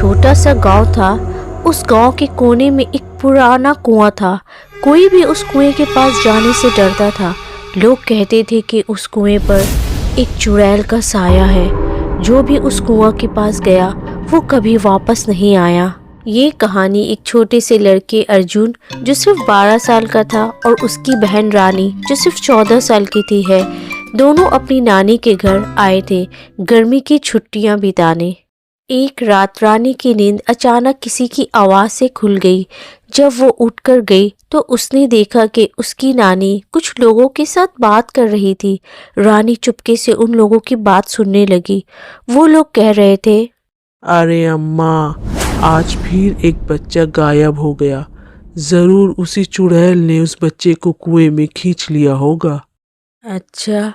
छोटा सा गांव था। उस गांव के कोने में एक पुराना कुआं था। कोई भी उस कुएं के पास जाने से डरता था। लोग कहते थे कि उस कुएं पर एक चुड़ैल का साया है। जो भी उस कुआं के पास गया वो कभी वापस नहीं आया। ये कहानी एक छोटे से लड़के अर्जुन जो सिर्फ 12 साल का था और उसकी बहन रानी जो सिर्फ 14 साल की थी है। दोनों अपनी नानी के घर आए थे गर्मी की छुट्टियां बिताने। एक रात रानी की नींद अचानक किसी की आवाज से खुल गई। जब वो उठकर गई तो उसने देखा कि उसकी नानी कुछ लोगों के साथ बात कर रही थी। रानी चुपके से उन लोगों की बात सुनने लगी। वो लोग कह रहे थे, अरे अम्मा, आज फिर एक बच्चा गायब हो गया। जरूर उसी चुड़ैल ने उस बच्चे को कुएं में खींच लिया होगा। अच्छा,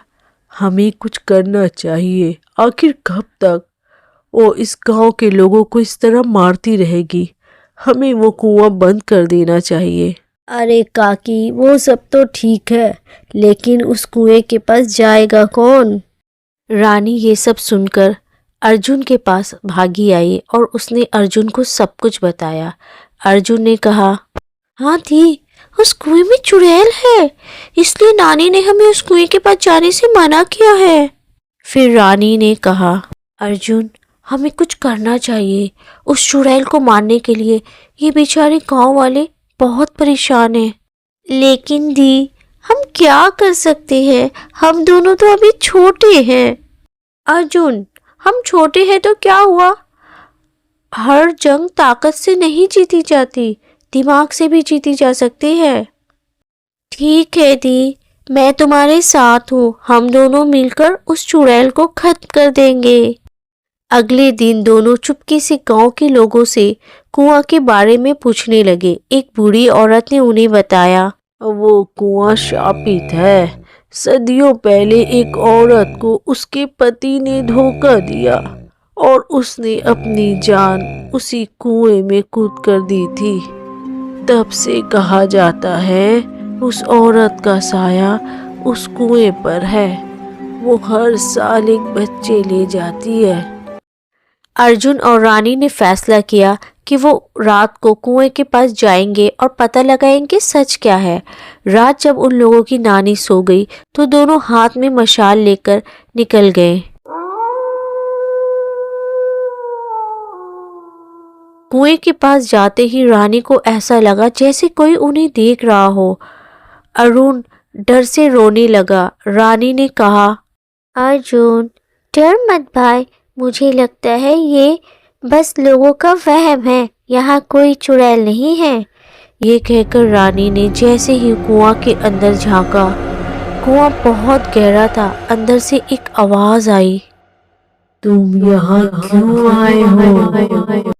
हमें कुछ करना चाहिए। आखिर कब तक वो इस गांव के लोगों को इस तरह मारती रहेगी? हमें वो कुआं बंद कर देना चाहिए। अरे काकी, वो सब तो ठीक है, लेकिन उस कुएं के पास जाएगा कौन? रानी ये सब सुनकर अर्जुन के पास भागी आई और उसने अर्जुन को सब कुछ बताया। अर्जुन ने कहा, हाँ दी, उस कुएं में चुड़ैल है, इसलिए नानी ने हमें उस कुएं के पास जाने से मना किया है। फिर रानी ने कहा, अर्जुन, हमें कुछ करना चाहिए उस चुड़ैल को मारने के लिए। ये बेचारे गांव वाले बहुत परेशान हैं। लेकिन दी, हम क्या कर सकते हैं? हम दोनों तो अभी छोटे हैं। अर्जुन, हम छोटे हैं तो क्या हुआ? हर जंग ताकत से नहीं जीती जाती, दिमाग से भी जीती जा सकती है। ठीक है दी, मैं तुम्हारे साथ हूँ। हम दोनों मिलकर उस चुड़ैल को खत्म कर देंगे। अगले दिन दोनों चुपके से गांव के लोगों से कुआं के बारे में पूछने लगे। एक बूढ़ी औरत ने उन्हें बताया, वो कुआं शापित है। सदियों पहले एक औरत को उसके पति ने धोखा दिया और उसने अपनी जान उसी कुएं में कूद कर दी थी। तब से कहा जाता है उस औरत का साया उस कुएं पर है। वो हर साल एक बच्चे ले जाती है। अर्जुन और रानी ने फैसला किया कि वो रात को कुएं के पास जाएंगे और पता लगाएंगे सच क्या है। रात जब उन लोगों की नानी सो गई तो दोनों हाथ में मशाल लेकर निकल गए। कुएं के पास जाते ही रानी को ऐसा लगा जैसे कोई उन्हें देख रहा हो। अरुण डर से रोने लगा। रानी ने कहा, अर्जुन, डर मत भाई, मुझे लगता है ये बस लोगों का वहम है, यहाँ कोई चुड़ैल नहीं है। ये कहकर रानी ने जैसे ही कुआं के अंदर झांका, कुआं बहुत गहरा था। अंदर से एक आवाज आई, तुम यहाँ क्यों आए हो?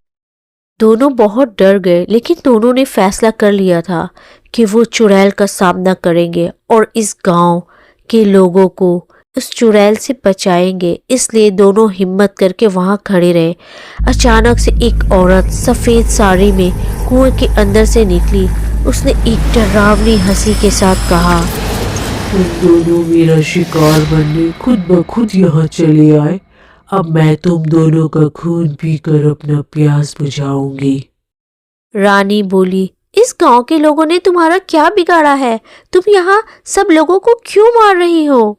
दोनों बहुत डर गए, लेकिन दोनों ने फैसला कर लिया था कि वो चुड़ैल का सामना करेंगे और इस गांव के लोगों को उस चुड़ैल से बचाएंगे। इसलिए दोनों हिम्मत करके वहां खड़े रहे। अचानक से एक औरत सफेद साड़ी में कुएं के अंदर से निकली। उसने एक डरावनी हंसी के साथ कहा, तुम दोनों मेरा शिकार बनने खुद ब खुद यहाँ चले आए। अब मैं तुम दोनों का खून पीकर अपना प्यास बुझाऊंगी। रानी बोली, इस गांव के लोगों ने तुम्हारा क्या बिगाड़ा है? तुम यहाँ सब लोगों को क्यों मार रही हो?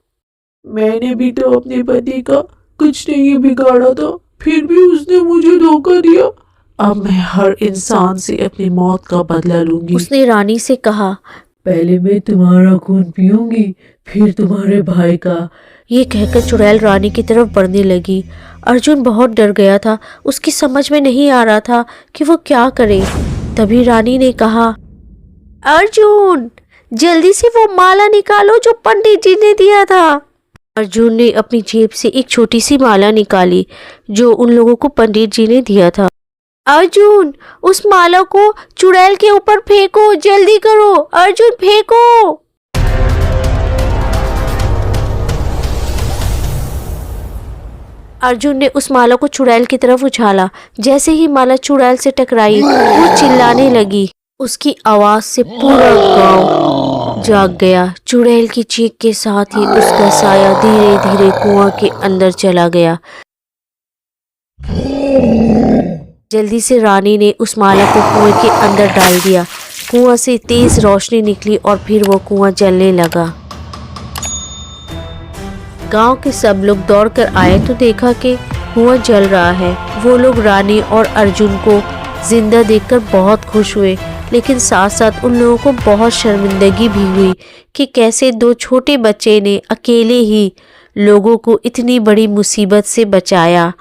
मैंने भी तो अपने पति का कुछ नहीं बिगाड़ा था, फिर भी उसने मुझे धोखा दिया। अब मैं हर इंसान से अपनी मौत का बदला लूंगी। उसने रानी से कहा, पहले मैं तुम्हारा खून पीऊंगी, फिर तुम्हारे भाई का। ये कहकर चुड़ैल रानी की तरफ बढ़ने लगी। अर्जुन बहुत डर गया था। उसकी समझ में नहीं आ रहा था कि वो क्या करे। तभी रानी ने कहा, अर्जुन, जल्दी से वो माला निकालो जो पंडित जी ने दिया था। अर्जुन ने अपनी जेब से एक छोटी सी माला निकाली जो उन लोगों को पंडित जी ने दिया था। अर्जुन, उस माला को चुड़ैल के ऊपर फेंको, जल्दी करो। अर्जुन, फेंको। अर्जुन ने उस माला को चुड़ैल की तरफ उछाला। जैसे ही माला चुड़ैल से टकराई, वो चिल्लाने लगी। उसकी आवाज से पूरा गांव जाग गया। चुड़ैल की चीख के साथ ही उसका साया धीरे धीरे कुआं के अंदर चला गया। जल्दी से रानी ने उस माला को कुएं के अंदर डाल दिया। कुआं से तेज रोशनी निकली और फिर वो कुआं जलने लगा। गांव के सब लोग दौड़कर आए तो देखा कि कुआं जल रहा है। वो लोग रानी और अर्जुन को जिंदा देखकर बहुत खुश हुए, लेकिन साथ साथ उन लोगों को बहुत शर्मिंदगी भी हुई कि कैसे दो छोटे बच्चे ने अकेले ही लोगों को इतनी बड़ी मुसीबत से बचाया।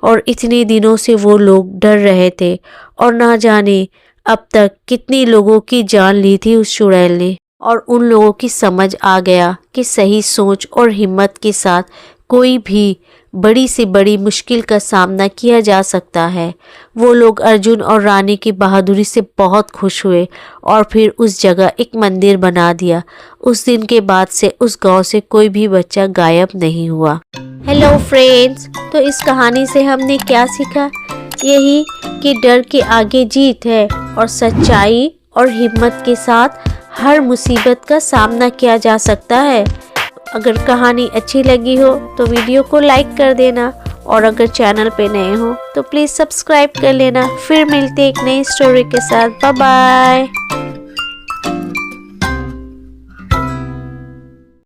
और इतने दिनों से वो लोग डर रहे थे और ना जाने अब तक कितनी लोगों की जान ली थी उस चुड़ैल ने। और उन लोगों की समझ आ गया कि सही सोच और हिम्मत के साथ कोई भी बड़ी से बड़ी मुश्किल का सामना किया जा सकता है। वो लोग अर्जुन और रानी की बहादुरी से बहुत खुश हुए और फिर उस जगह एक मंदिर बना दिया। उस दिन के बाद से उस गांव से कोई भी बच्चा गायब नहीं हुआ। हेलो फ्रेंड्स, तो इस कहानी से हमने क्या सीखा? यही कि डर के आगे जीत है और सच्चाई और हिम्मत के साथ हर मुसीबत का सामना किया जा सकता है। अगर कहानी अच्छी लगी हो तो वीडियो को लाइक कर देना और अगर चैनल पे नए हो तो प्लीज़ सब्सक्राइब कर लेना। फिर मिलते एक नई स्टोरी के साथ। Bye bye.